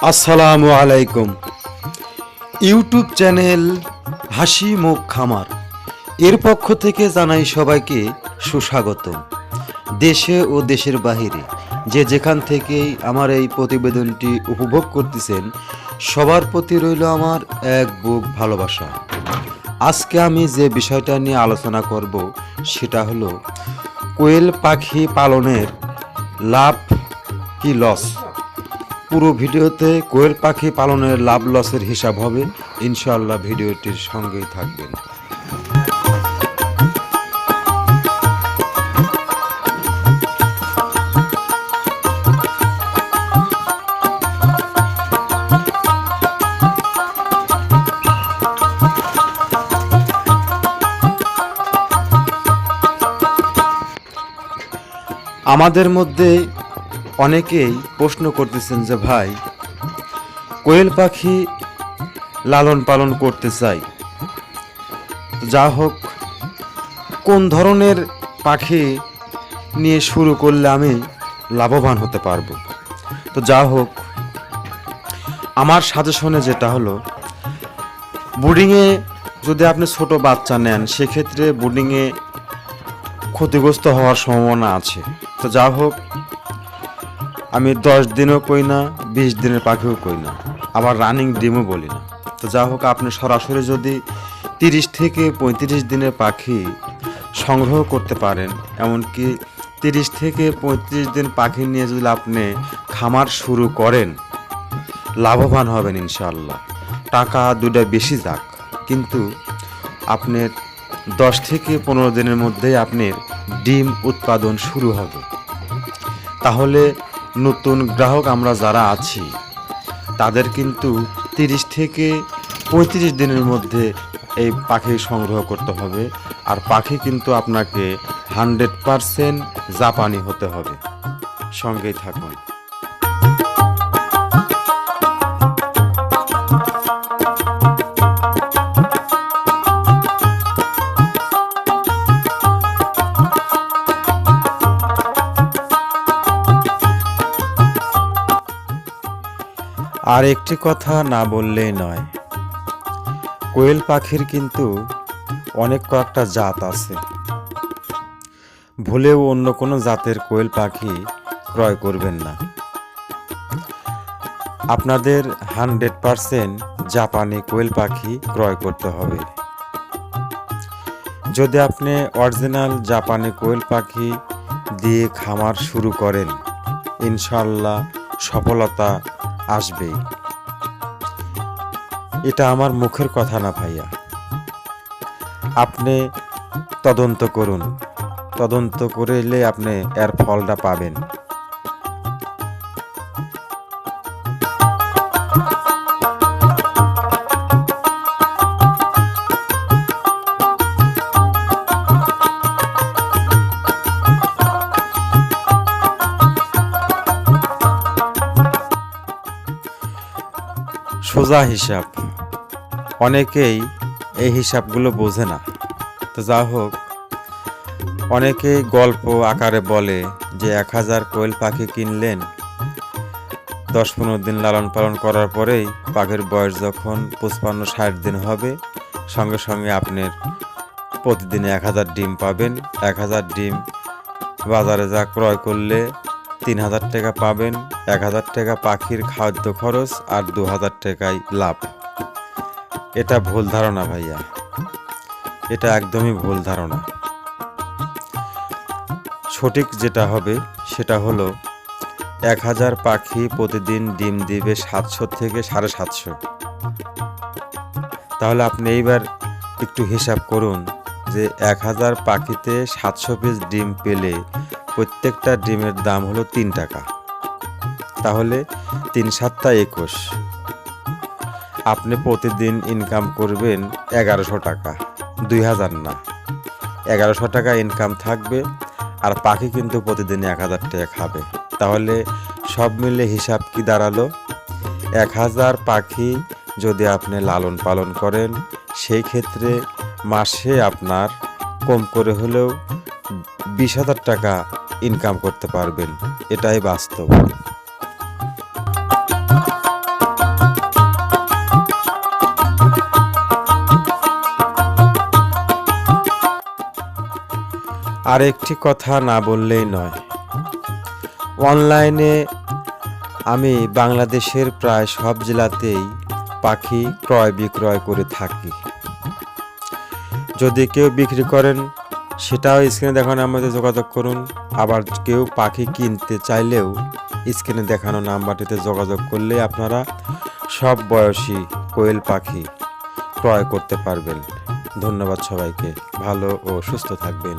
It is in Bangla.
আসসালামু আলাইকুম। ইউটিউব চ্যানেল হাসি মুখ খামার এর পক্ষ থেকে জানাই সবাইকে সুস্বাগতম। দেশে ও দেশের বাহিরে যে যেখান থেকেই আমার এই প্রতিবেদনটি উপভোগ করতেছেন সবার প্রতি রইল আমার এক বুক ভালোবাসা। আজকে আমি যে বিষয়টা নিয়ে আলোচনা করব সেটা হলো কোয়েল পাখি পালনের লাভ কি লস। পুরো ভিডিওতে কোয়েল পাখি পালনের লাভ লসের হিসাব হবে। ইনশাআল্লাহ ভিডিওটির সঙ্গেই থাকবেন। আমাদের মধ্যে অনেকেই প্রশ্ন করতেছেন যে ভাই, কোয়েল পাখি লালন পালন করতে চাই, যা হোক কোন ধরনের পাখি নিয়ে শুরু করলে আমি লাভবান হতে পারবো। তো যা হোক, আমার সাজেশনে যেটা হলো, ব্রুডিংয়ে যদি আপনি ছোট বাচ্চা নেন সেক্ষেত্রে ব্রুডিংয়ে ক্ষতিগ্রস্ত হওয়ার সম্ভাবনা আছে। তো যা হোক, আমি 10 দিনও কই না, 20 দিনের পাখিও কই না, আবার রানিং ডিমও বলি না। তো যা হোক, আপনি সরাসরি যদি 30 থেকে 35 দিনের পাখি সংগ্রহ করতে পারেন, এমনকি 30 থেকে 35 দিন পাখি নিয়ে যদি আপনি খামার শুরু করেন, লাভবান হবেন ইনশাআল্লাহ। টাকা দুটা বেশি যাক, কিন্তু আপনার 10 থেকে 15 দিনের মধ্যেই আপনার ডিম উৎপাদন শুরু হবে। তাহলে নতুন গ্রাহক আমরা যারা আছি তাদের কিন্তু 30 থেকে 35 দিনের মধ্যে এই পাখি সংগ্রহ করতে হবে। আর পাখি কিন্তু আপনাকে 100% জাপানি হতে হবে। সঙ্গেই থাকুন। আর একটি কথা না বললেই নয়, কোয়েল পাখির কিন্তু অনেক কয়েকটা জাত আছে। ভুলেও অন্য কোনো জাতের কোয়েল পাখি ক্রয় করবেন না। আপনাদের 100% জাপানি কোয়েল পাখি ক্রয় করতে হবে। যদি আপনি অরিজিনাল জাপানি কোয়েল পাখি দিয়ে খামার শুরু করেন, ইনশাআল্লাহ সফলতা আসবেই। এটা আমার মুখের কথা না ভাইয়া, আপনি তদন্ত করুন। তদন্ত করলে আপনি এর ফলটা পাবেন। সোজা হিসাব, অনেকেই এই হিসাবগুলো বোঝে না। তো যা হোক, অনেকেই গল্প আকারে বলে যে 1000 কোয়েল পাখি কিনলেন, 10-15 দিন লালন পালন করার পরেই পাখির বয়স যখন 55-60 দিন হবে, সঙ্গে সঙ্গে আপনার প্রতিদিনে 1000 ডিম পাবেন। 1000 ডিম বাজারে যা ক্রয় করলে 3000 টাকা পাবেন। 1000 টাকা পাখির খাদ্য খরচ আর 2000 টাকাই লাভ। এটা ভুল ধারণা ভাইয়া, এটা একদমই ভুল ধারণা। সঠিক যেটা হবে সেটা হলো 1000 পাখি প্রতিদিন ডিম দিবে 700 থেকে 750। তাহলে আপনি এইবার একটু হিসাব করুন যে 1000 পাখিতে 700 পিস ডিম পেলে প্রত্যেকটা ডিমের দাম হলো 3 টাকা। তাহলে 3 7 21, আপনি প্রতিদিন ইনকাম করবেন 1100 টাকা, 2000 না, 1100 টাকা ইনকাম থাকবে। আর পাখি কিন্তু প্রতিদিন 1000 টাকা খাবে। তাহলে সব মিলে হিসাব কি দাঁড়ালো? 1000 পাখি যদি আপনি লালন পালন করেন, সেই ক্ষেত্রে মাসে আপনার কম করে হলেও 20,000 টাকা ইনকাম করতে পারবেন। এটাই বাস্তব। আরেকটি কথা না বললেই নয়, অনলাইনে আমি বাংলাদেশের প্রায় সব জেলাতেই পাখি ক্রয় বিক্রয় করে থাকি। যদি কেউ বিক্রি করেন সেটাও স্ক্রিনে দেখানো নাম্বারে যোগাযোগ করুন। আবার কেউ পাখি কিনতে চাইলেও স্ক্রিনে দেখানো নাম্বারটিতে যোগাযোগ করলে আপনারা সব বয়সী কোয়েল পাখি ক্রয় করতে পারবেন। ধন্যবাদ সবাইকে। ভালো ও সুস্থ থাকবেন।